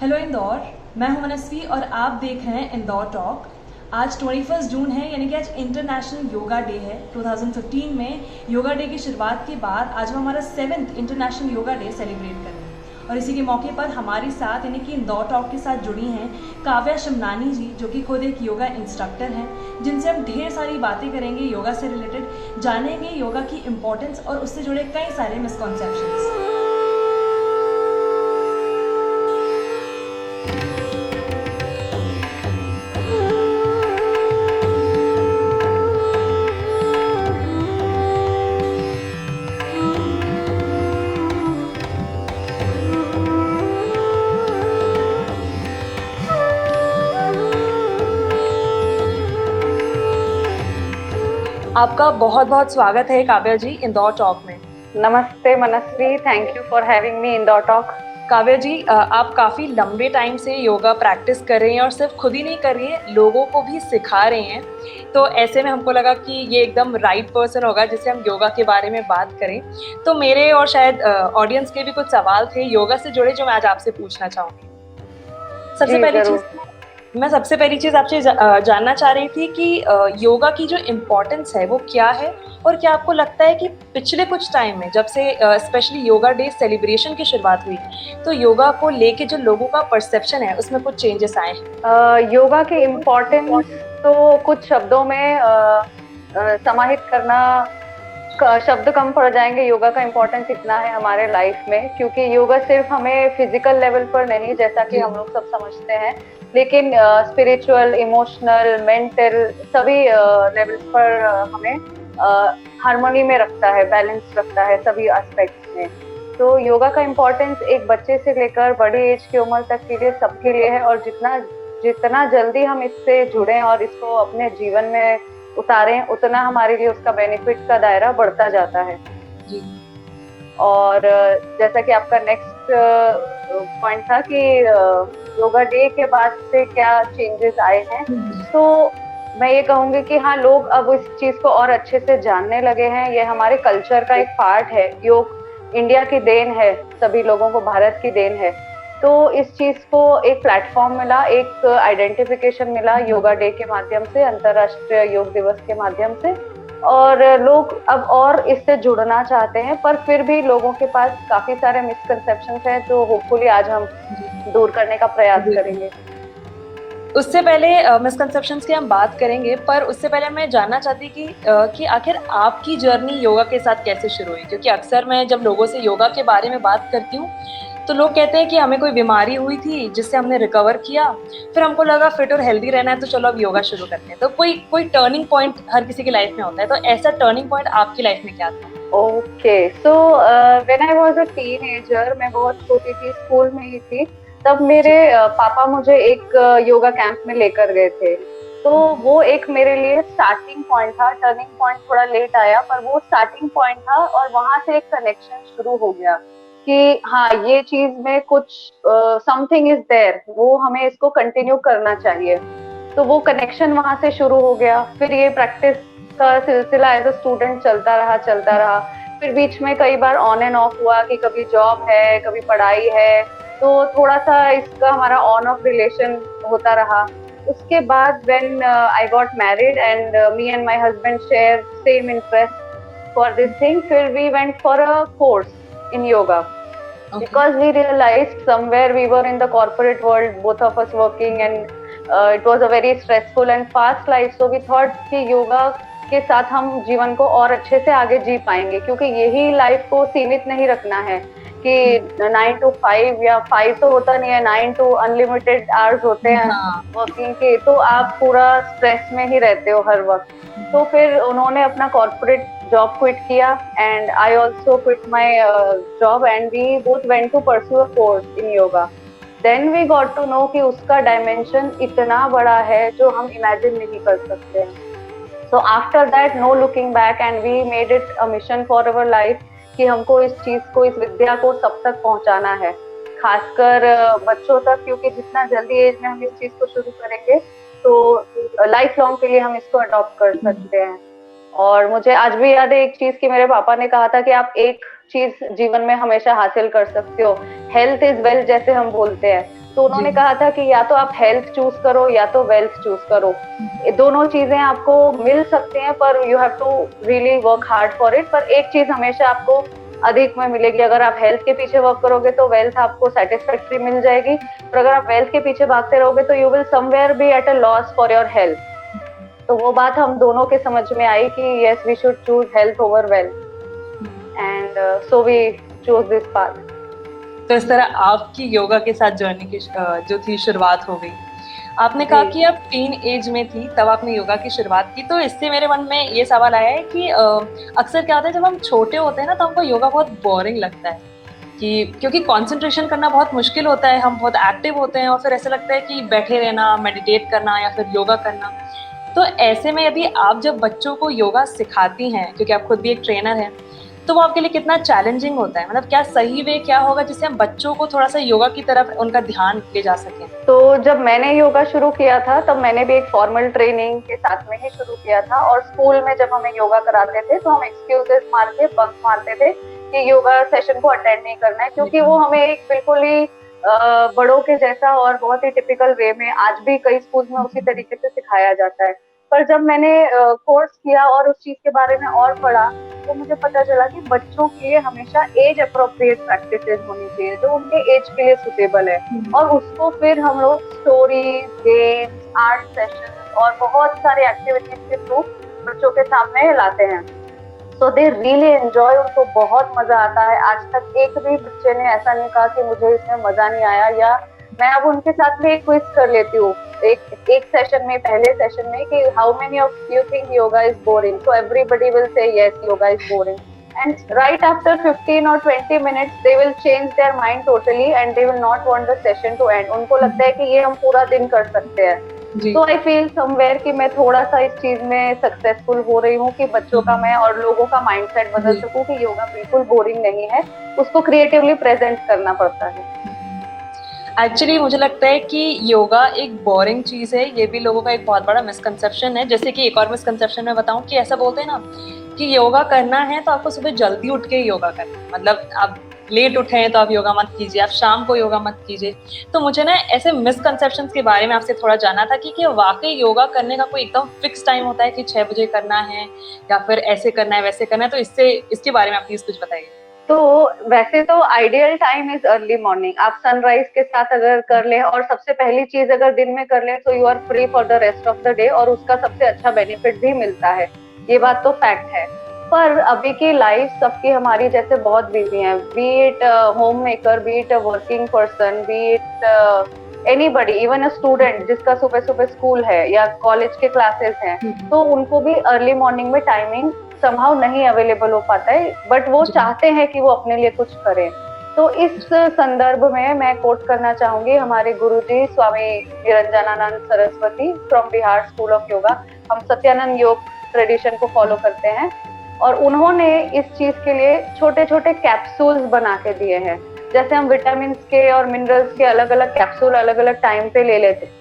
Hello Indore. मैं हूं मनस्वी और आप देख रहे हैं इंदौर टॉक। आज 21 जून है, यानी कि आज इंटरनेशनल योगा डे है। 2015 में योगा डे की शुरुआत के बाद आज हम हमारा 7th international yoga day celebrate कर रहे हैं। और इसी के मौके पर हमारे साथ यानी कि इंदौर टॉक के साथ जुड़ी हैं काव्या शमनानी जी, जो कि खुद एक योगा इंस्ट्रक्टर हैं, जिनसे हम ढेर सारी बातें करेंगे योगा से रिलेटेड, जानेंगे योगा की इम्पोर्टेंस और उससे जुड़े कई सारे मिसकॉन्सेप्शंस। आपका बहुत बहुत स्वागत है काव्या जी इंदौर टॉक में। नमस्ते Manasvi, thank you for having me Indore talk. Kavya ji, आप काफ़ी लंबे टाइम से योगा प्रैक्टिस कर रही हैं और सिर्फ खुद ही नहीं कर रही हैं, लोगों को भी सिखा रही हैं। तो ऐसे में हमको लगा कि ये एकदम राइट पर्सन होगा जिससे हम योगा के बारे में बात करें। तो मेरे और शायद ऑडियंस के भी कुछ सवाल थे योगा से जुड़े जो मैं आज आपसे पूछना चाहूँगी। सबसे पहली चीज़ आपसे जानना चाह रही थी कि योगा की जो इम्पोर्टेंस है वो क्या है, और क्या आपको लगता है कि पिछले कुछ टाइम में जब से स्पेशली योगा डे सेलिब्रेशन की शुरुआत हुई तो योगा को लेके जो लोगों का परसेप्शन है उसमें कुछ चेंजेस आए हैं? योगा की इम्पोर्टेंस तो कुछ शब्दों में समाहित करना शब्द कम पड़ जाएंगे। योगा का इम्पोर्टेंस इतना है हमारे लाइफ में, क्योंकि योगा सिर्फ हमें फिजिकल लेवल पर नहीं, जैसा कि हम लोग सब समझते हैं, लेकिन स्पिरिचुअल, इमोशनल, मेंटल सभी लेवल्स पर हमें हार्मनी में रखता है, बैलेंस रखता है सभी एस्पेक्ट्स में। तो योगा का इम्पोर्टेंस एक बच्चे से लेकर बड़ी एज की उम्र तक के लिए सबके लिए है, और जितना जल्दी हम इससे जुड़ें और इसको अपने जीवन में उतारें उतना हमारे लिए उसका बेनिफिट का दायरा बढ़ता जाता है जी। और जैसा कि आपका नेक्स्ट पॉइंट था कि योगा डे के बाद से क्या चेंजेस आए हैं, तो मैं ये कहूंगी कि हाँ, लोग अब इस चीज को और अच्छे से जानने लगे हैं। ये हमारे कल्चर का एक पार्ट है। योग इंडिया की देन है, सभी लोगों को भारत की देन है। तो इस चीज को एक प्लेटफॉर्म मिला, एक आइडेंटिफिकेशन मिला योगा डे के माध्यम से, अंतर्राष्ट्रीय योग दिवस के माध्यम से, और लोग अब और इससे जुड़ना चाहते हैं। पर फिर भी लोगों के पास काफी सारे मिसकंसेप्शंस हैं, जो होपफुली आज हम दूर करने का प्रयास करेंगे। उससे पहले मिसकंसेप्शंस की हम बात करेंगे, पर उससे पहले मैं जानना चाहती कि आखिर आपकी जर्नी योगा के साथ कैसे शुरू हुई? क्योंकि अक्सर मैं जब लोगों से योगा के बारे में बात करती हूँ तो लोग कहते हैं कि हमें कोई बीमारी हुई थी जिससे हमने रिकवर किया, फिर हमको लगा फिट और हेल्दी रहना है तो चलो अब योगा शुरू करते हैं। तो कोई टर्निंग पॉइंट हर किसी की लाइफ में होता है, तो ऐसा टर्निंग पॉइंट आपकी लाइफ में क्या था? Okay, so when I was a teenager, मैं बहुत छोटी थी, स्कूल में ही थी, तब मेरे पापा मुझे एक योगा कैंप में लेकर गए थे। तो वो एक मेरे लिए स्टार्टिंग पॉइंट था। टर्निंग पॉइंट थोड़ा लेट आया, पर वो स्टार्टिंग पॉइंट था, और वहां से एक कनेक्शन शुरू हो गया कि हाँ, ये चीज में कुछ समथिंग इज देयर, वो हमें इसको कंटिन्यू करना चाहिए। तो वो कनेक्शन वहां से शुरू हो गया। फिर ये प्रैक्टिस का सिलसिला एज अ स्टूडेंट चलता रहा। फिर बीच में कई बार ऑन एंड ऑफ हुआ कि कभी जॉब है, कभी पढ़ाई है, तो थोड़ा सा इसका हमारा ऑन ऑफ रिलेशन होता रहा। उसके बाद when I got married and me and my husband share same interest for this thing, फिर we went for a course in yoga. Because we realized somewhere we were in the corporate world, both of us working, and it was a very stressful and fast life, so we thought कि योगा के साथ हम जीवन को और अच्छे से आगे जी पाएंगे, क्योंकि यही लाइफ को सीमित नहीं रखना है कि 9 to 5 या 5 तो होता नहीं है, 9 to अनलिमिटेड आवर्स होते हैं वर्किंग के, तो आप पूरा स्ट्रेस में ही रहते हो हर वक्त। तो फिर उन्होंने अपना कॉर्पोरेट जॉब क्विट किया, and I also quit my job, and we both went to pursue a course in yoga. Then we got to know कि उसका डायमेंशन इतना बड़ा है जो हम इमेजिन नहीं कर सकते हैं। So after that, no looking back, and we made it a mission for our life कि हमको इस चीज को, इस विद्या को सब तक पहुंचाना है, खासकर बच्चों तक, क्योंकि जितना जल्दी एज में हम इस चीज को शुरू करेंगे तो लाइफ लॉन्ग के लिए हम इसको अडॉप्ट कर सकते हैं। और मुझे आज भी याद है एक चीज कि मेरे पापा ने कहा था कि आप एक चीज जीवन में हमेशा हासिल कर सकते हो, हेल्थ इज वेल्थ जैसे हम बोलते हैं, तो उन्होंने जी। कहा था कि या तो आप हेल्थ चूज करो या तो वेल्थ चूज करो, ये दोनों चीजें आपको मिल सकती हैं पर you have to really work hard for it. पर एक चीज हमेशा आपको अधिक में मिलेगी, अगर आप हेल्थ के पीछे वर्क करोगे तो वेल्थ आपको सेटिस्फैक्ट्री मिल जाएगी, और अगर आप वेल्थ के पीछे भागते रहोगे तो you will somewhere be at a loss for your health. तो वो बात हम दोनों के समझ में आई कि yes we should choose health over wealth, and so we choose this path. तो इस तरह आपकी योगा के साथ जर्नी की जो थी शुरुआत हो गई। आपने कहा कि आप टीन एज में थी तब आपने योगा की शुरुआत की, तो इससे मेरे मन में ये सवाल आया है कि अक्सर क्या होता है जब हम छोटे होते हैं ना तो हमको योगा बहुत बोरिंग लगता है कि क्योंकि कंसंट्रेशन करना बहुत मुश्किल होता है, हम बहुत एक्टिव होते हैं और फिर ऐसा लगता है कि बैठे रहना, मेडिटेट करना या फिर योगा करना। तो ऐसे में यदि आप जब बच्चों को योगा सिखाती हैं, क्योंकि आप खुद भी एक ट्रेनर हैं, तो वो आपके लिए कितना चैलेंजिंग होता है? मतलब क्या सही वे क्या होगा जिससे हम बच्चों को थोड़ा सा योगा की तरफ उनका ध्यान ले जा सकें? तो जब मैंने योगा शुरू किया था तब मैंने भी एक फॉर्मल ट्रेनिंग के साथ में ही शुरू किया था, और स्कूल में जब हमें योगा कराते थे तो हम एक्सक्यूजेस मार के बंक मारते थे कि योगा सेशन को अटेंड नहीं करना है, क्योंकि वो हमें एक बिल्कुल ही बड़ों के जैसा और बहुत ही टिपिकल वे में आज भी कई स्कूल में उसी तरीके से सिखाया जाता है। पर जब मैंने कोर्स किया और उस चीज के बारे में और पढ़ा तो मुझे पता चला कि बच्चों के लिए हमेशा एज अप्रोप्रिएट प्रैक्टिसेस होनी चाहिए जो उनके एज के लिए सुटेबल है, और उसको फिर हम लोग स्टोरीज, गेम्स, आर्ट सेशन और बहुत सारे एक्टिविटीज के थ्रू बच्चों के सामने लाते हैं। सो दे रियली एंजॉय, उनको बहुत मजा आता है। आज तक एक भी बच्चे ने ऐसा नहीं कहा कि मुझे इसमें मजा नहीं आया, या मैं अब उनके साथ में एक क्विज कर लेती हूँ एक सेशन में, पहले सेशन में, कि how many of you think yoga is boring, so everybody will say yes yoga is boring, and right after 15 or 20 minutes they will change their mind totally and they will not want the session to end। उनको लगता है कि ये हम पूरा दिन कर सकते हैं। तो आई फील समवेयर कि मैं थोड़ा सा इस चीज में सक्सेसफुल हो रही हूँ कि बच्चों का मैं और लोगों का माइंडसेट बदल सकूं कि योगा बिल्कुल बोरिंग नहीं है, उसको क्रिएटिवली प्रेजेंट करना पड़ता है। एक्चुअली मुझे लगता है कि योगा एक बोरिंग चीज़ है, ये भी लोगों का एक बहुत बड़ा मिसकंसेप्शन है। जैसे कि एक और मिसकंसेप्शन मैं बताऊं कि ऐसा बोलते हैं ना कि योगा करना है तो आपको सुबह जल्दी उठ के योगा करना है, मतलब आप लेट उठे हैं तो आप योगा मत कीजिए, आप शाम को योगा मत कीजिए। तो मुझे ना ऐसे मिसकंसेप्शंस के बारे में आपसे थोड़ा जानना था कि वाकई योगा करने का कोई एकदम फिक्स टाइम होता है कि 6 बजे करना है या फिर ऐसे करना है वैसे करना है, तो इसके बारे में आप प्लीज कुछ बताइए। तो वैसे तो ideal time is early morning. आप सनराइज के साथ अगर कर ले और सबसे पहली चीज अगर दिन में कर ले तो you are free for the rest of the day, और उसका सबसे अच्छा बेनिफिट भी मिलता है, ये बात तो फैक्ट है। पर अभी की लाइफ सबकी हमारी जैसे बहुत बिजी है, B it home maker, B it a working person, B it anybody, even a student जिसका सुबह सुबह स्कूल है या कॉलेज के क्लासेस हैं, तो उनको भी अर्ली मॉर्निंग में टाइमिंग समहाउ नहीं अवेलेबल हो पाता है, बट वो चाहते हैं कि वो अपने लिए कुछ करें। तो इस संदर्भ में मैं कोट करना चाहूंगी हमारे गुरुजी Swami Niranjanananda Saraswati from Bihar school of yoga. हम सत्यानंद योग ट्रेडिशन को फॉलो करते हैं, और उन्होंने इस चीज के लिए छोटे छोटे कैप्सूल्स बना के दिए हैं। जैसे हम विटामिन के और मिनरल्स के अलग अलग कैप्सूल अलग अलग टाइम पे ले लेते हैं,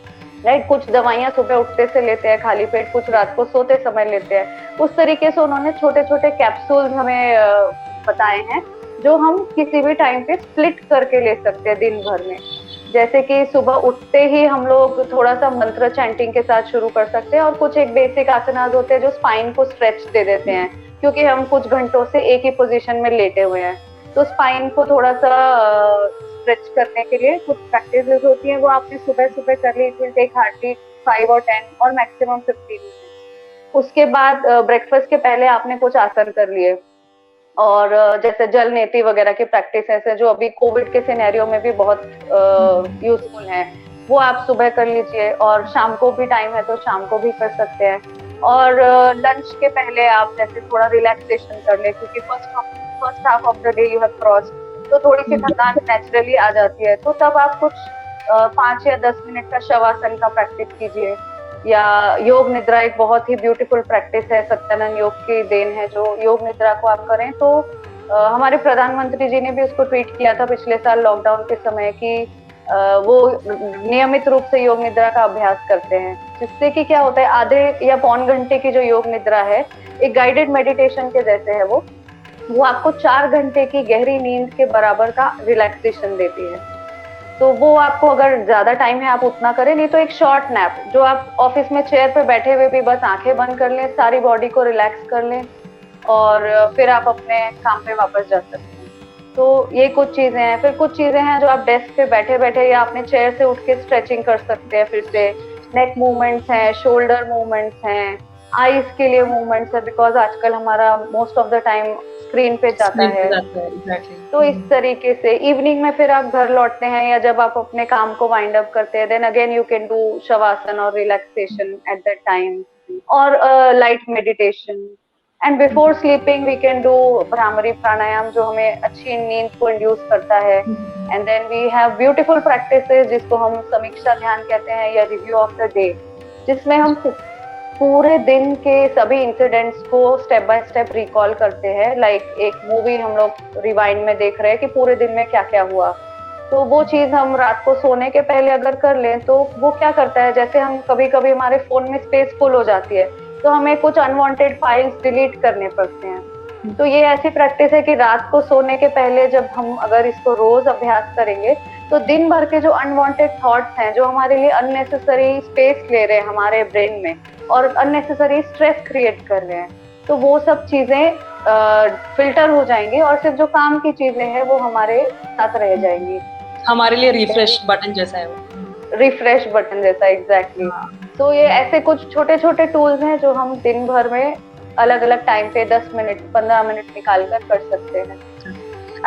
राइट, कुछ दवाइयां सुबह उठते से लेते हैं खाली पेट, कुछ रात को सोते समय लेते हैं, उस तरीके से उन्होंने छोटे छोटे कैप्सूल्स हमें बताए हैं जो हम किसी भी टाइम पे स्प्लिट करके ले सकते हैं दिन भर में। जैसे कि सुबह उठते ही हम लोग थोड़ा सा मंत्र चैंटिंग के साथ शुरू कर सकते हैं, और कुछ एक बेसिक आसनास होते हैं जो स्पाइन को स्ट्रेच दे देते हैं, क्योंकि हम कुछ घंटों से एक ही पोजीशन में लेटे हुए हैं, तो स्पाइन को थोड़ा सा स्ट्रेच करने के लिए कुछ प्रैक्टिसेस होती हैं, वो आपने सुबह सुबह कर ली, इट विल टेक हार्डली 5 और 10 और मैक्सिमम 15 मिनट्स। उसके बाद ब्रेकफास्ट के पहले आपने कुछ आसन कर लिए, और जैसे जल नेति वगैरह की प्रैक्टिस है जो अभी कोविड के सिनेरियो में भी बहुत यूजफुल है, वो आप सुबह कर लीजिए, और शाम को भी टाइम है तो शाम को भी कर सकते हैं। और लंच के पहले आप जैसे थोड़ा रिलैक्सेशन कर ले, क्योंकि first half of the day you have crossed, तो थोड़ी सी थकान नेचुरली आ जाती है, तो तब आप कुछ 5 या 10 मिनट का शवासन का प्रैक्टिस कीजिए, या योग निद्रा एक बहुत ही ब्यूटीफुल प्रैक्टिस है, सत्यानंद योग की देन है जो योग निद्रा को आप करें। तो हमारे प्रधानमंत्री जी ने भी उसको ट्वीट किया था पिछले साल लॉकडाउन के समय कि वो नियमित रूप से योग निद्रा का अभ्यास करते हैं, जिससे कि क्या होता है, आधे या पौन घंटे की जो योग निद्रा है एक गाइडेड मेडिटेशन के जैसे है, वो आपको 4 घंटे की गहरी नींद के बराबर का रिलैक्सेशन देती है। तो वो आपको अगर ज्यादा टाइम है आप उतना करें, नहीं तो एक शॉर्ट नैप जो आप ऑफिस में चेयर पे बैठे हुए भी बस आंखें बंद कर लें, सारी बॉडी को रिलैक्स कर लें और फिर आप अपने काम पे वापस जा सकते हैं। तो ये कुछ चीजें हैं। फिर कुछ चीजें हैं जो आप डेस्क पे बैठे बैठे या अपने चेयर से उठ के स्ट्रेचिंग कर सकते हैं। फिर से नेक मूवमेंट्स हैं, शोल्डर मूवमेंट्स हैं, आईज के लिए मूवमेंट्स है, बिकॉज आजकल हमारा most of the time screen पे जाता स्क्रीन पे है। जाता है, एग्जैक्टली। तो इस तरीके से इवनिंग में फिर आप घर लौटते हैं या जब आप अपने काम को वाइंड अप करते हैं, then again you can do shavasana और रिलैक्सेशन एट दैट टाइम, और light meditation. And before sleeping we can do bhramari pranayama जो हमें अच्छी नींद को इंड्यूस करता है। And then we have beautiful practices जिसको हम समीक्षा ध्यान कहते हैं या रिव्यू ऑफ द डे, जिसमें हम पूरे दिन के सभी इंसिडेंट्स को स्टेप बाय स्टेप रिकॉल करते हैं। लाइक एक मूवी हम लोग रिवाइंड में देख रहे हैं कि पूरे दिन में क्या क्या हुआ। तो वो चीज हम रात को सोने के पहले अगर कर लें तो वो क्या करता है, जैसे हम कभी कभी हमारे फोन में स्पेस फुल हो जाती है तो हमें कुछ अनवांटेड फाइल्स डिलीट करने पड़ते हैं। तो ये ऐसी प्रैक्टिस है कि रात को सोने के पहले जब हम अगर इसको रोज अभ्यास करेंगे तो दिन भर के जो अनवांटेड थॉट्स हैं, जो हमारे लिए अननेसेसरी स्पेस ले रहे हैं हमारे ब्रेन में और अननेसेसरी स्ट्रेस क्रिएट कर रहे हैं, तो वो सब चीजें फिल्टर हो जाएंगी और सिर्फ जो काम की चीजें हैं वो हमारे साथ रह जाएंगी। हमारे लिए रिफ्रेश बटन जैसा है वो। रिफ्रेश बटन जैसा, एग्जैक्टली। तो ये ऐसे कुछ छोटे छोटे टूल्स हैं जो हम दिन भर में अलग अलग टाइम पे 10 मिनट 15 मिनट निकाल कर सकते हैं।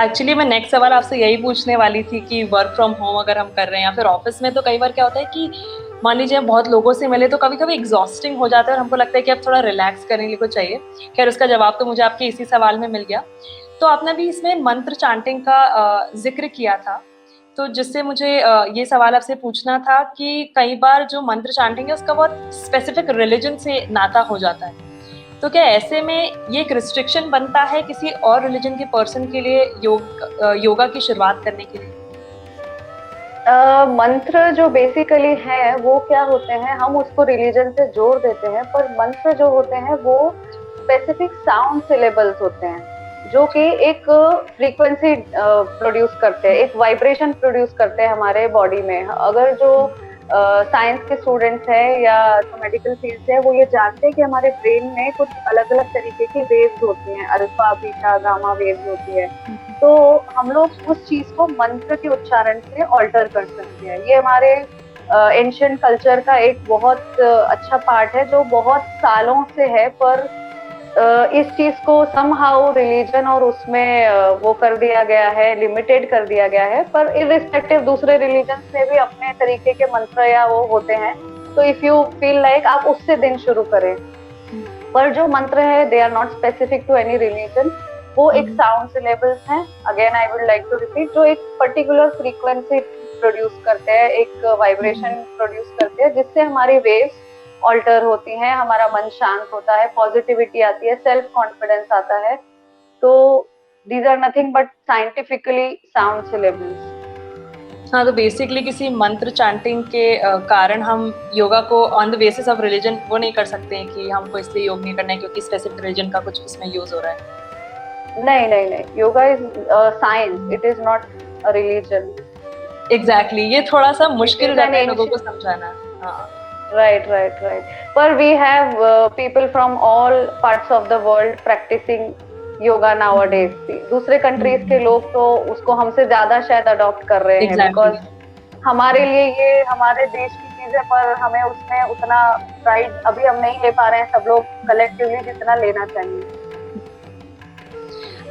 एक्चुअली मैं नेक्स्ट सवाल आपसे यही पूछने वाली थी कि वर्क फ्रॉम होम अगर हम कर रहे हैं या फिर ऑफिस में, तो कई बार क्या होता है कि मान लीजिए हम बहुत लोगों से मिले तो कभी कभी एग्जॉस्टिंग हो जाता है और हमको लगता है कि अब थोड़ा रिलैक्स करने के लिए कुछ चाहिए। खैर उसका जवाब तो मुझे आपके इसी सवाल में मिल गया। तो आपने भी इसमें मंत्र चांटिंग का जिक्र किया था, तो जिससे मुझे ये सवाल आपसे पूछना था कि कई बार जो मंत्र चांटिंग है उसका बहुत स्पेसिफिक रिलीजन से नाता हो जाता है, तो क्या ऐसे में ये एक रिस्ट्रिक्शन बनता है किसी और रिलीजन के पर्सन के लिए योगा की शुरुआत करने के लिए? मंत्र जो बेसिकली है वो क्या होते हैं, हम उसको रिलीजन से जोड़ देते हैं, पर मंत्र जो होते हैं वो स्पेसिफिक साउंड सिलेबल्स होते हैं जो कि एक फ्रीक्वेंसी प्रोड्यूस करते हैं, एक वाइब्रेशन प्रोड्यूस करते हैं हमारे बॉडी में। अगर जो साइंस के स्टूडेंट्स हैं या तो मेडिकल फील्ड से है, वो ये जानते हैं कि हमारे ब्रेन में कुछ अलग अलग तरीके की वेव्स होती हैं, अल्फा बीटा गामा वेव्स होती है। तो हम लोग उस चीज को मंत्र के उच्चारण से ऑल्टर कर सकते हैं। ये हमारे एंशिएंट कल्चर का एक बहुत अच्छा पार्ट है जो बहुत सालों से है, पर इस चीज को समहाउ रिलीजन और उसमें वो कर दिया गया है, लिमिटेड कर दिया गया है। पर इररिस्पेक्टिव दूसरे रिलीजन में भी अपने तरीके के मंत्र या वो होते हैं, तो इफ यू फील लाइक आप उससे दिन शुरू करें। पर जो मंत्र है they are not specific to any religion, वो एक साउंड सिलेबल्स हैं। Again I would like to repeat, जो एक पर्टिकुलर फ्रीक्वेंसी प्रोड्यूस करते हैं, एक वाइब्रेशन प्रोड्यूस करते हैं, जिससे हमारी वेव्स ऑल्टर होती हैं, हमारा मन शांत होता है, पॉजिटिविटी आती है, सेल्फ कॉन्फिडेंस आता है। तो these are nothing but scientifically sound syllables. हाँ, तो बेसिकली किसी मंत्र चैंटिंग के कारण हम योगा को on the basis of religion वो नहीं कर सकते हैं कि हमको इसलिए योग नहीं करना है क्योंकि स्पेसिफिक रिलीजन का कुछ उसमें यूज हो रहा है। नहीं नहीं नहीं, yoga is science, it is not a religion. Exactly, ये थोड़ा सा मुश्किल रहता है लोगों को समझाना। हाँ, राइट राइट राइट। पर we have people from all parts of the world practicing yoga nowadays. दूसरे कंट्रीज के लोग तो उसको हमसे ज्यादा शायद अडॉप्ट कर रहे हैं, बिकॉज हमारे लिए ये हमारे देश की चीज है, पर हमें उसमें उतना प्राइड अभी हम नहीं ले पा रहे हैं, सब लोग कलेक्टिवली जितना लेना चाहिए।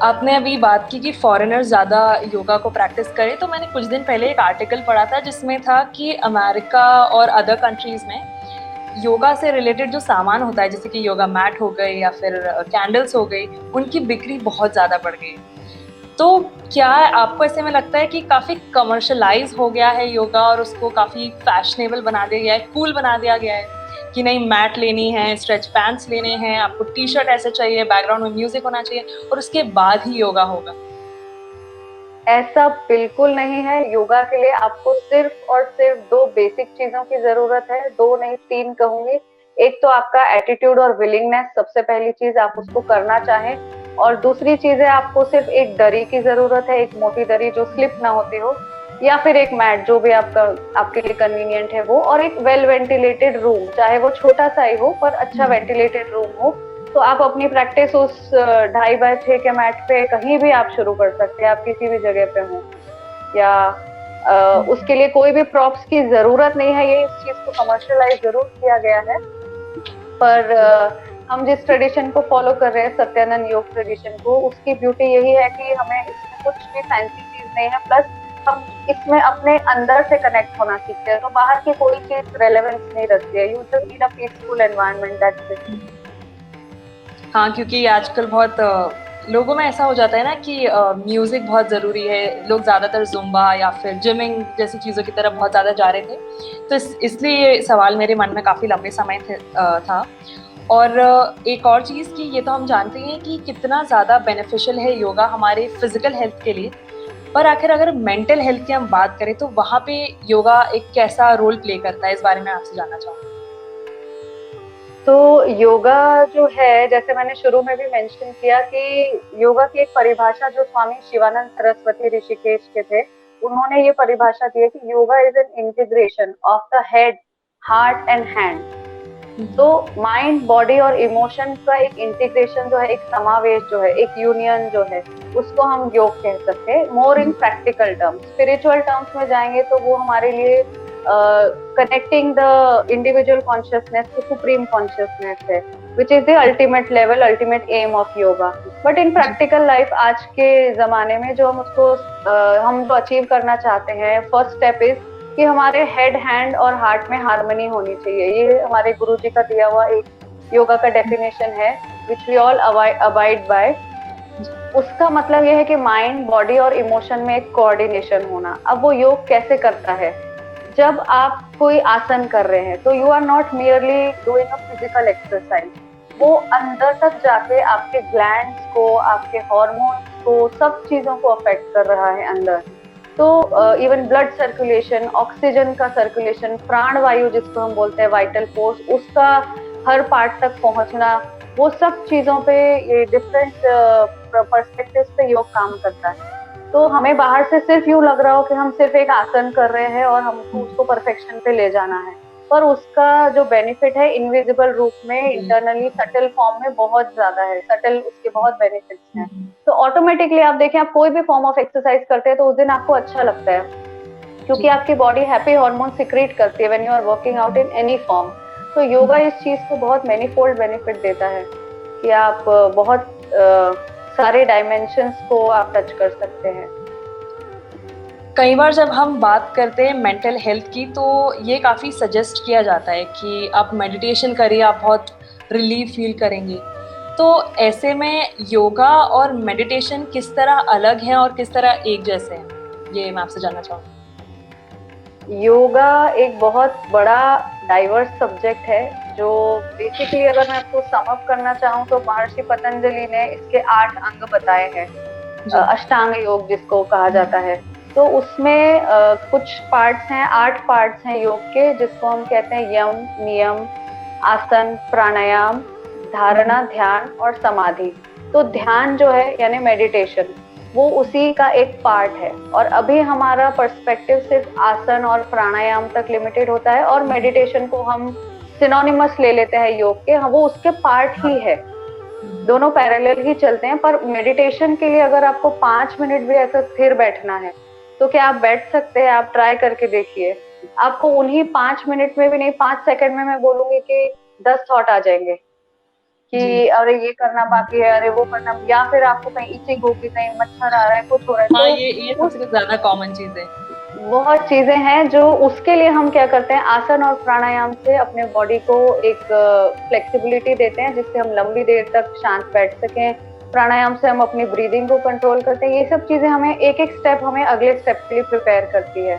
आपने अभी बात की कि फॉरेनर्स ज़्यादा योगा को प्रैक्टिस करें, तो मैंने कुछ दिन पहले एक आर्टिकल पढ़ा था जिसमें था कि अमेरिका और अदर कंट्रीज़ में योगा से रिलेटेड जो सामान होता है, जैसे कि योगा मैट हो गए या फिर कैंडल्स हो गई, उनकी बिक्री बहुत ज़्यादा बढ़ गई। तो क्या आपको ऐसे में लगता है कि काफ़ी कमर्शलाइज हो गया है योगा और उसको काफ़ी फैशनेबल बना दिया गया है, कूल बना दिया गया है कि नहीं मैट लेनी है, स्ट्रेच पैंट्स लेने हैं, आपको टी शर्ट ऐसे चाहिए, बैकग्राउंड में म्यूजिक होना चाहिए और उसके बाद ही योगा होगा? ऐसा बिल्कुल नहीं है। योगा के लिए आपको सिर्फ और सिर्फ दो बेसिक चीजों की जरूरत है, दो नहीं तीन कहूंगी। एक तो आपका एटीट्यूड और विलिंगनेस, सबसे पहली चीज आप उसको करना चाहें, और दूसरी चीज है आपको सिर्फ एक दरी की जरूरत है, एक मोटी दरी जो स्लिप ना होती हो। या फिर एक मैट, जो भी आपके लिए कन्वीनियंट है वो, और एक वेल वेंटिलेटेड रूम, चाहे वो छोटा सा ही हो पर अच्छा वेंटिलेटेड रूम हो। तो आप अपनी प्रैक्टिस उस 2.5 बाय 6 के मैट पे कहीं भी आप शुरू कर सकते हैं, आप किसी भी जगह पे हो। या उसके लिए कोई भी प्रॉप्स की जरूरत नहीं है, ये इस चीज को कमर्शियलाइज जरूर किया गया है, पर हम जिस ट्रेडिशन को फॉलो कर रहे हैं, सत्यानंद योग ट्रेडिशन को, उसकी ब्यूटी यही है कि हमें इसमें कुछ भी फैंसी चीज नहीं है, प्लस हम इसमें अपने अंदर से कनेक्ट होना सीखते हैं, तो बाहर की कोई चीज रेलेवेंस नहीं रखती है। You just need a peaceful environment, that's it. हाँ, क्योंकि आजकल बहुत लोगों में ऐसा हो जाता है ना कि म्यूज़िक बहुत ज़रूरी है। लोग ज़्यादातर ज़ुम्बा या फिर जिमिंग जैसी चीज़ों की तरफ बहुत ज़्यादा जा रहे थे। तो इसलिए ये सवाल मेरे मन में काफ़ी लंबे समय था। और एक और चीज़ कि ये तो हम जानते हैं कि कितना ज़्यादा बेनिफिशियल है योगा हमारे फिज़िकल हेल्थ के लिए। पर आखिर अगर मेंटल हेल्थ की हम बात करें तो वहाँ पे योगा एक कैसा रोल प्ले करता है? इस बारे में आपसे जानना चाहूँगी। तो योगा जो है, जैसे मैंने शुरू में भी मेंशन किया कि योगा की एक परिभाषा जो स्वामी शिवानंद सरस्वती ऋषिकेश के थे, उन्होंने ये परिभाषा दी है कि yoga is an integration of the head, heart and hand. तो माइंड, बॉडी और इमोशन का एक इंटीग्रेशन जो है, एक समावेश जो है, एक यूनियन जो है, उसको हम योग कह सकते हैं। More in practical terms, spiritual terms में जाएंगे तो वो हमारे लिए connecting the individual consciousness to supreme consciousness है, which is the ultimate level, ultimate aim of yoga. But in practical life आज के जमाने में जो हम जो अचीव करना चाहते हैं, फर्स्ट स्टेप इज कि हमारे हेड, हैंड और हार्ट में हार्मनी होनी चाहिए। ये हमारे गुरु जी का दिया हुआ एक योगा का डेफिनेशन है, which we all abide by. उसका मतलब यह है कि माइंड, बॉडी और इमोशन में एक कोऑर्डिनेशन होना। अब वो योग कैसे करता है? जब आप कोई आसन कर रहे हैं तो you are not merely doing a physical exercise, वो अंदर तक जाके आपके ग्लैंड्स को, आपके हॉर्मोन्स को, सब चीजों को अफेक्ट कर रहा है अंदर। तो इवन ब्लड सर्कुलेशन, ऑक्सीजन का सर्कुलेशन, प्राण वायु जिसको हम बोलते हैं, वाइटल फोर्स, उसका हर पार्ट तक पहुंचना, वो सब चीजों पे ये डिफरेंट पर्सपेक्टिव्स पे योग काम करता है। तो हमें बाहर से सिर्फ यूं लग रहा हो कि हम सिर्फ एक आसन कर रहे हैं और हमको उसको परफेक्शन पे ले जाना है, पर उसका जो बेनिफिट है इनविजिबल रूप में, इंटरनली सटल फॉर्म में बहुत ज्यादा है। सटल उसके बहुत बेनिफिट्स हैं। तो ऑटोमेटिकली आप देखें, आप कोई भी फॉर्म ऑफ एक्सरसाइज करते हैं तो उस दिन आपको अच्छा लगता है, क्योंकि आपकी बॉडी हैप्पी हार्मोन सिक्रीट करती है when you are working out in any form. तो योगा इस चीज को बहुत मैनीफोल्ड बेनिफिट देता है कि आप बहुत सारे डायमेंशंस को आप टच कर सकते हैं। कई बार जब हम बात करते हैं मेंटल हेल्थ की तो ये काफ़ी सजेस्ट किया जाता है कि आप मेडिटेशन करिए, आप बहुत रिलीफ फील करेंगे। तो ऐसे में योगा और मेडिटेशन किस तरह अलग हैं और किस तरह एक जैसे हैं? ये मैं आपसे जानना चाहूँगी। योगा एक बहुत बड़ा डाइवर्स सब्जेक्ट है, जो बेसिकली अगर मैं आपको सम अप करना चाहूँ तो महर्षि पतंजलि ने इसके 8 अंग बताए हैं, अष्टांग योग जिसको कहा जाता है। तो उसमें कुछ पार्ट्स हैं, 8 पार्ट्स हैं योग के, जिसको हम कहते हैं यम, नियम, आसन, प्राणायाम, धारणा, ध्यान और समाधि। तो ध्यान जो है यानी मेडिटेशन, वो उसी का एक पार्ट है। और अभी हमारा पर्सपेक्टिव सिर्फ आसन और प्राणायाम तक लिमिटेड होता है, और मेडिटेशन को हम सिनोनिमस ले लेते हैं योग के। हाँ, वो उसके पार्ट ही है, दोनों पैरेलल ही चलते हैं। पर मेडिटेशन के लिए अगर आपको 5 मिनट भी ऐसा स्थिर बैठना है तो क्या आप बैठ सकते हैं? आप ट्राई करके देखिए, आपको उन्हीं 5 मिनट में भी नहीं, 5 सेकंड में मैं बोलूंगी कि 10 थॉट आ जाएंगे कि अरे ये करना बाकी है, अरे वो करना, या फिर आपको कहीं इचिंग होगी, कहीं मच्छर आ रहा है, कुछ हो रहा है। हाँ, तो ये सबसे ज्यादा कॉमन चीज है। बहुत चीजें हैं जो उसके लिए हम क्या करते हैं, आसन और प्राणायाम से अपने बॉडी को एक फ्लेक्सिबिलिटी देते हैं, जिससे हम लंबी देर तक शांत बैठ सकें। प्राणायाम से हम अपनी ब्रीदिंग को कंट्रोल करते हैं। ये सब चीजें हमें एक एक स्टेप हमें अगले स्टेप के लिए प्रिपेयर करती है।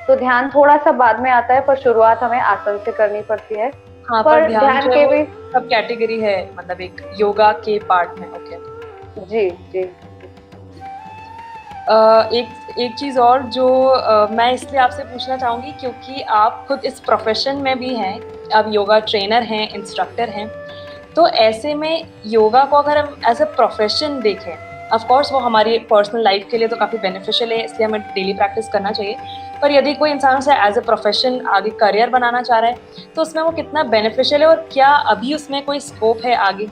तो ध्यान थोड़ा सा बाद में आता है, पर शुरुआत हमें आसन से करनी पड़ती है। हाँ, पर ध्यान के भी सब कैटेगरी है, मतलब एक योगा के पार्ट में। ओके जी जी। एक चीज़ और जो मैं इसलिए आपसे पूछना चाहूँगी, क्योंकि आप खुद इस प्रोफेशन में भी हैं, आप योगा ट्रेनर हैं, इंस्ट्रक्टर हैं। तो ऐसे में योगा को अगर हम एज ए प्रोफेशन देखें ऑफ कोर्स वो हमारी पर्सनल लाइफ के लिए तो काफ़ी बेनिफिशियल है, इसलिए हमें डेली प्रैक्टिस करना चाहिए। पर यदि कोई इंसान उसे एज अ प्रोफेशन आगे करियर बनाना चाह रहा है तो उसमें वो कितना बेनिफिशियल है, और क्या अभी उसमें कोई स्कोप है आगे?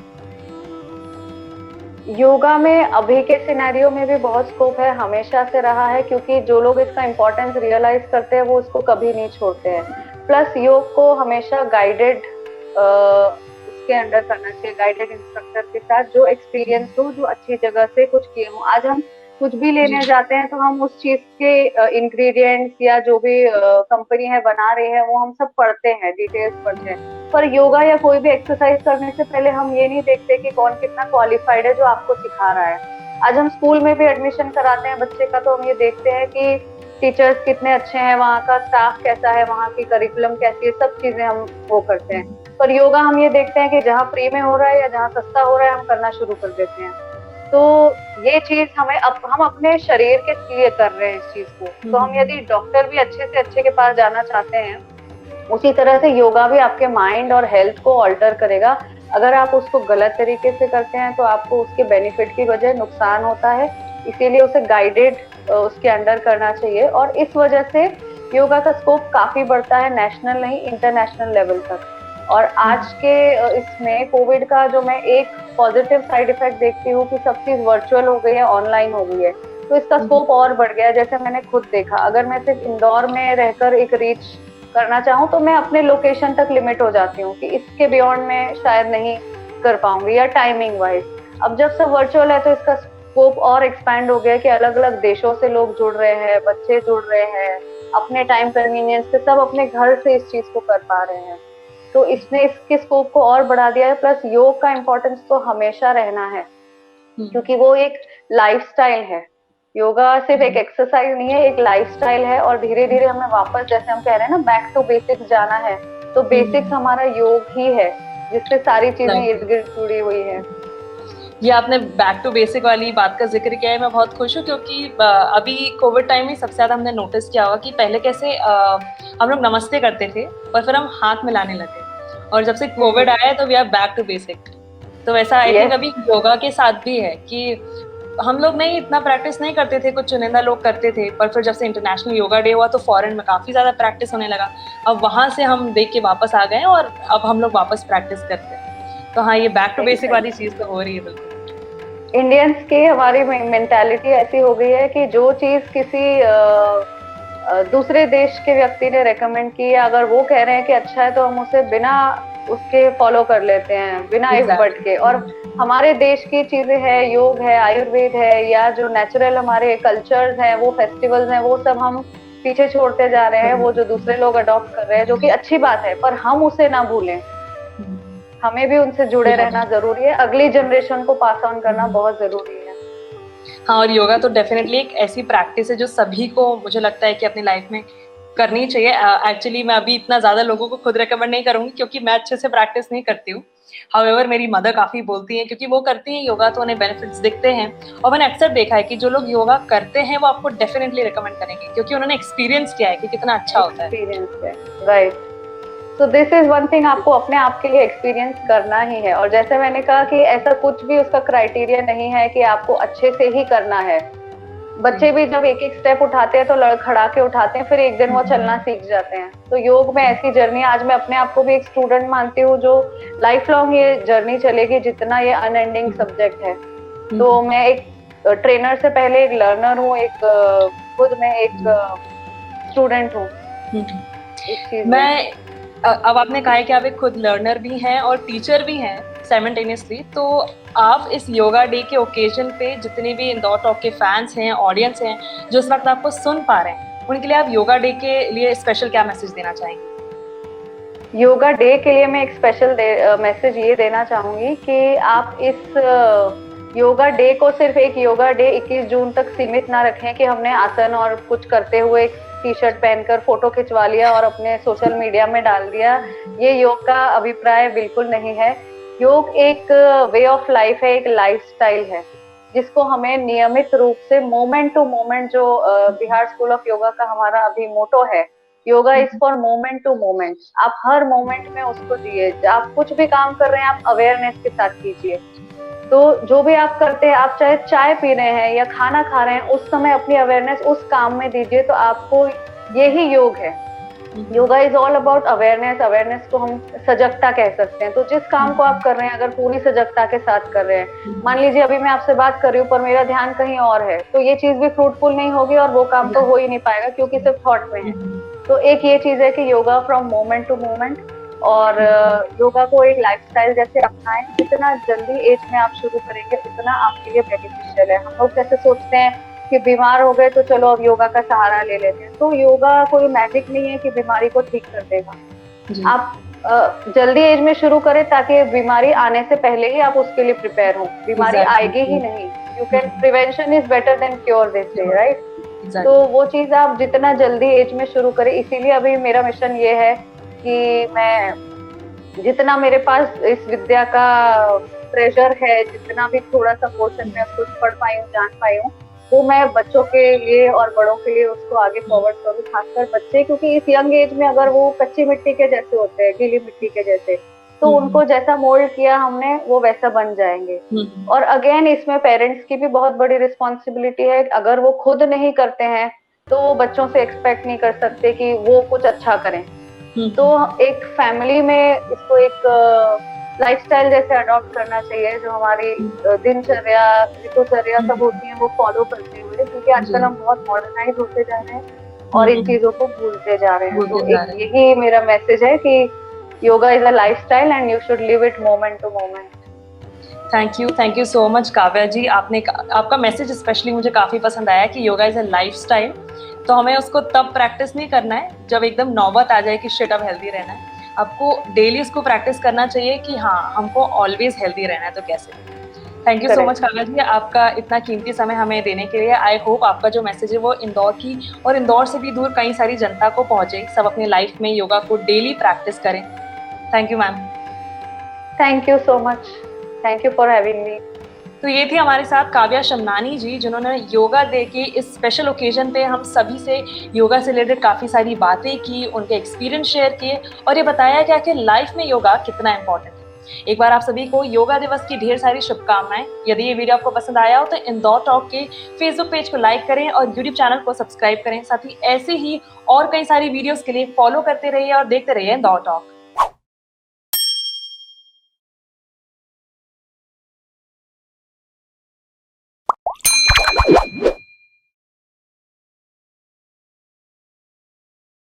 योगा में अभी के सिनेरियो में भी बहुत स्कोप है, हमेशा से रहा है, क्योंकि जो लोग इसका इम्पोर्टेंस रियलाइज करते हैं वो उसको कभी नहीं छोड़ते हैं। प्लस योग को हमेशा गाइडेड उसके अंडर करना चाहिए, गाइडेड इंस्ट्रक्टर के साथ जो एक्सपीरियंस हो, जो अच्छी जगह से कुछ किए हो। आज हम कुछ भी जी। लेने जाते हैं तो हम उस चीज के इंग्रेडिएंट्स या जो भी कंपनी है बना रही है वो हम सब पढ़ते हैं, डिटेल्स पढ़ते हैं। पर योगा या कोई भी एक्सरसाइज करने से पहले हम ये नहीं देखते कि कौन कितना क्वालिफाइड है जो आपको सिखा रहा है। आज हम स्कूल में भी एडमिशन कराते हैं बच्चे का तो हम ये देखते हैं कि टीचर्स कितने अच्छे हैं, वहाँ का स्टाफ कैसा है, वहाँ की करिकुलम कैसी है, सब चीजें हम वो करते हैं। पर योगा हम ये देखते हैं कि जहाँ फ्री में हो रहा है या जहाँ सस्ता हो रहा है हम करना शुरू कर देते हैं। तो ये चीज हमें हम अपने शरीर के लिए कर रहे हैं इस चीज को। तो हम यदि डॉक्टर भी अच्छे से अच्छे के पास जाना चाहते हैं, उसी तरह से योगा भी आपके माइंड और हेल्थ को ऑल्टर करेगा। अगर आप उसको गलत तरीके से करते हैं तो आपको उसके बेनिफिट की बजाय नुकसान होता है। इसीलिए उसे गाइडेड उसके अंडर करना चाहिए, और इस वजह से योगा का स्कोप काफी बढ़ता है, नेशनल नहीं इंटरनेशनल लेवल तक। और आज के इसमें कोविड का जो मैं एक पॉजिटिव साइड इफेक्ट देखती हूँ कि सब चीज वर्चुअल हो गई है, ऑनलाइन हो गई है, तो इसका स्कोप और बढ़ गया है। जैसे मैंने खुद देखा, अगर मैं सिर्फ इंदौर में रहकर एक रीच करना चाहूँ तो मैं अपने लोकेशन तक लिमिट हो जाती हूँ कि इसके बियॉन्ड में शायद नहीं कर पाऊंगी, या टाइमिंग वाइज। अब जब सब वर्चुअल है तो इसका स्कोप और एक्सपैंड हो गया कि अलग अलग देशों से लोग जुड़ रहे हैं, बच्चे जुड़ रहे हैं, अपने टाइम कन्वीनियंस से सब अपने घर से इस चीज को कर पा रहे हैं। तो इसने इसके स्कोप को और बढ़ा दिया है। प्लस योग का इम्पोर्टेंस तो हमेशा रहना है, क्योंकि वो एक लाइफस्टाइल है। योगा सिर्फ एक एक्सरसाइज नहीं है, एक लाइफस्टाइल है। और धीरे धीरे हमें वापस, जैसे हम कह रहे हैं ना, बैक टू बेसिक्स जाना है, तो बेसिक्स हमारा योग ही है, जिससे सारी चीजें इर्द गिर्द जुड़ी हुई है। ये आपने बैक टू बेसिक वाली बात का जिक्र किया है, मैं बहुत खुश हूँ, क्योंकि अभी कोविड टाइम में सबसे ज़्यादा हमने नोटिस किया होगा कि पहले कैसे हम लोग नमस्ते करते थे पर फिर हम हाथ मिलाने लगे, और जब से कोविड आया है तो we are back to basic. तो वैसा आई थिंक अभी योगा के साथ भी है कि हम लोग नहीं इतना प्रैक्टिस नहीं करते थे, कुछ चुनिंदा लोग करते थे, पर फिर जब से इंटरनेशनल योगा डे हुआ तो फॉरेन में काफ़ी ज़्यादा प्रैक्टिस होने लगा। अब वहाँ से हम देख के वापस आ गए और अब हम लोग वापस प्रैक्टिस करते हैं। तो हाँ, ये बैक टू बेसिक वाली चीज़ तो हो रही है बिल्कुल। इंडियंस की हमारी मेंटालिटी ऐसी हो गई है कि जो चीज किसी दूसरे देश के व्यक्ति ने रेकमेंड की है, अगर वो कह रहे हैं कि अच्छा है तो हम उसे बिना उसके फॉलो कर लेते हैं, बिना इस बट के। और हमारे देश की चीजें हैं, योग है, आयुर्वेद है, या जो नेचुरल हमारे कल्चर्स हैं, वो फेस्टिवल्स हैं, वो सब हम पीछे छोड़ते जा रहे हैं। वो जो दूसरे लोग अडॉप्ट कर रहे हैं, जो कि अच्छी बात है, पर हम उसे ना भूलें। हमें भी उनसे जुड़े रहना जरूरी है, अगली जनरेशन को पास ऑन करना बहुत जरूरी है। हाँ, और योगा तो डेफिनेटली एक ऐसी प्रैक्टिस है जो सभी को, मुझे लगता है कि अपनी लाइफ में करनी चाहिए। एक्चुअली मैं अभी इतना ज़्यादा लोगों को खुद रेकमेंड नहीं करूँगी क्योंकि मैं अच्छे से प्रैक्टिस नहीं करती हूँ। हाउएवर मेरी मदर काफ़ी बोलती हैं, क्योंकि वो करती हैं योगा तो उन्हें बेनिफिट्स दिखते हैं, और मैंने अक्सर देखा है कि जो लोग योगा करते हैं वो आपको डेफिनेटली रिकमेंड करेंगे, क्योंकि उन्होंने एक्सपीरियंस किया है कि कितना अच्छा होता है। एक्सपीरियंस है, right. So this is one thing, आपको अपने आप के लिए एक्सपीरियंस करना ही है। और जैसे मैंने कहा कि ऐसा कुछ भी उसका क्राइटेरिया नहीं है कि आपको अच्छे से ही करना है। बच्चे भी जब एक एक स्टेप उठाते हैं तो लड़खड़ा के उठाते हैं, फिर एक दिन वो चलना सीख जाते हैं। तो योग में ऐसी जर्नी, आज मैं अपने आप को भी एक स्टूडेंट मानती हूँ, जो लाइफ लॉन्ग ये जर्नी चलेगी, जितना ये अनएंडिंग सब्जेक्ट है। तो मैं एक ट्रेनर से पहले एक लर्नर हूँ, एक खुद मैं एक स्टूडेंट हूँ इस चीज में। अब आपने कहा है कि आप एक खुद लर्नर भी हैं और टीचर भी हैं साइमल्टेनियसली, तो आप इस योगा डे के ओकेजन पे जितने भी इंदौर टॉक के फैंस हैं, ऑडियंस हैं, जो इस वक्त आपको सुन पा रहे हैं, उनके लिए आप योगा डे के लिए स्पेशल क्या मैसेज देना चाहेंगे? योगा डे के लिए मैं एक स्पेशल मैसेज ये देना चाहूंगी कि आप इस योगा डे को सिर्फ एक योगा डे 21 जून तक सीमित ना रखें कि हमने आसन और कुछ करते हुए टी शर्ट पहनकर फोटो खिंचवा लिया और अपने सोशल मीडिया में डाल दिया। ये योग का अभिप्राय बिल्कुल नहीं है। योग एक वे ऑफ लाइफ है, एक लाइफस्टाइल है, जिसको हमें नियमित रूप से मोमेंट टू मोमेंट, जो बिहार स्कूल ऑफ योगा का हमारा अभी मोटो है, yoga is for moment to moment. आप हर मोमेंट में उसको जिए। आप कुछ भी काम कर रहे हैं, आप अवेयरनेस के साथ कीजिए। तो जो भी आप करते हैं, आप चाहे चाय पी रहे हैं या खाना खा रहे हैं, उस समय अपनी अवेयरनेस उस काम में दीजिए, तो आपको यही योग है। Yoga is all about awareness. Awareness को हम सजगता कह सकते हैं। तो जिस काम को आप कर रहे हैं, अगर पूरी सजगता के साथ कर रहे हैं, मान लीजिए अभी मैं आपसे बात कर रही हूँ पर मेरा ध्यान कहीं और है, तो ये चीज भी फ्रूटफुल नहीं होगी और वो काम तो हो ही नहीं पाएगा, क्योंकि सिर्फ थॉट में है। तो एक ये चीज है कि yoga from moment to moment, और योगा को एक लाइफस्टाइल जैसे अपनाएं। जितना जल्दी एज में आप शुरू करेंगे उतना आपके लिए बेनिफिशियल है। हम लोग जैसे सोचते हैं कि बीमार हो गए तो चलो अब योगा का सहारा ले लेते हैं, तो योगा कोई मैजिक नहीं है कि बीमारी को ठीक कर देगा। आप जल्दी एज में शुरू करें ताकि बीमारी आने से पहले ही आप उसके लिए प्रिपेयर हो। बीमारी आएगी ही नहीं। You can, prevention is better than cure, they say, right. तो वो चीज आप जितना जल्दी एज में शुरू करें। इसीलिए अभी मेरा मिशन ये है कि मैं जितना मेरे पास इस विद्या का प्रेशर है, जितना भी थोड़ा सा पोर्शन में कुछ पढ़ पाई हूँ, जान पाई हूँ, वो मैं बच्चों के लिए और बड़ों के लिए उसको आगे फॉरवर्ड करूँ। खासकर बच्चे, क्योंकि इस यंग एज में अगर वो कच्ची मिट्टी के जैसे होते हैं, गीली मिट्टी के जैसे, तो उनको जैसा मोल्ड किया हमने वो वैसा बन जाएंगे। और अगेन इसमें पेरेंट्स की भी बहुत बड़ी रिस्पॉन्सिबिलिटी है। अगर वो खुद नहीं करते हैं तो वो बच्चों से एक्सपेक्ट नहीं कर सकते कि वो कुछ अच्छा करें। तो एक फैमिली में इसको एक लाइफस्टाइल जैसे अडॉप्ट करना चाहिए, जो हमारी दिनचर्या, ऋतुचर्या सब होती है वो फॉलो करते हुए, क्योंकि आजकल हम बहुत मॉडर्नाइज होते जा रहे हैं और इन चीजों को भूलते जा रहे हैं। तो एक यही मेरा मैसेज है कि yoga is a lifestyle and you should live it moment to moment. Thank you so much Kavya ji. आपका मैसेज स्पेशली मुझे काफ़ी पसंद आया कि योगा इज़ अ लाइफस्टाइल। तो हमें उसको तब प्रैक्टिस नहीं करना है जब एकदम नौबत आ जाए कि शिट अब हेल्दी रहना है। आपको डेली उसको प्रैक्टिस करना चाहिए कि हाँ हमको ऑलवेज हेल्दी रहना है, तो कैसे। Thank you so much Kavya ji, आपका इतना कीमती समय हमें देने के लिए। आई होप आपका जो मैसेज है वो इंदौर की और इंदौर से भी दूर कई सारी जनता को पहुँचे, सब अपनी लाइफ में योगा को डेली प्रैक्टिस करें। Thank you ma'am. Thank you so much, thank you for having मी। तो ये थी हमारे साथ काव्या शमनानी जी, जिन्होंने योगा डे के इस स्पेशल ओकेजन पे हम सभी से योगा से रिलेटेड काफ़ी सारी बातें की, उनके एक्सपीरियंस शेयर किए और ये बताया कि आखिर लाइफ में योगा कितना इम्पोर्टेंट है। एक बार आप सभी को योगा दिवस की ढेर सारी शुभकामनाएं। यदि ये वीडियो आपको पसंद आया हो तो इंदौर टॉक के फेसबुक पेज को लाइक करें और यूट्यूब चैनल को सब्सक्राइब करें। साथ ही ऐसे ही और कई सारी वीडियोस के लिए फॉलो करते रहिए और देखते रहिए इंदौर टॉक।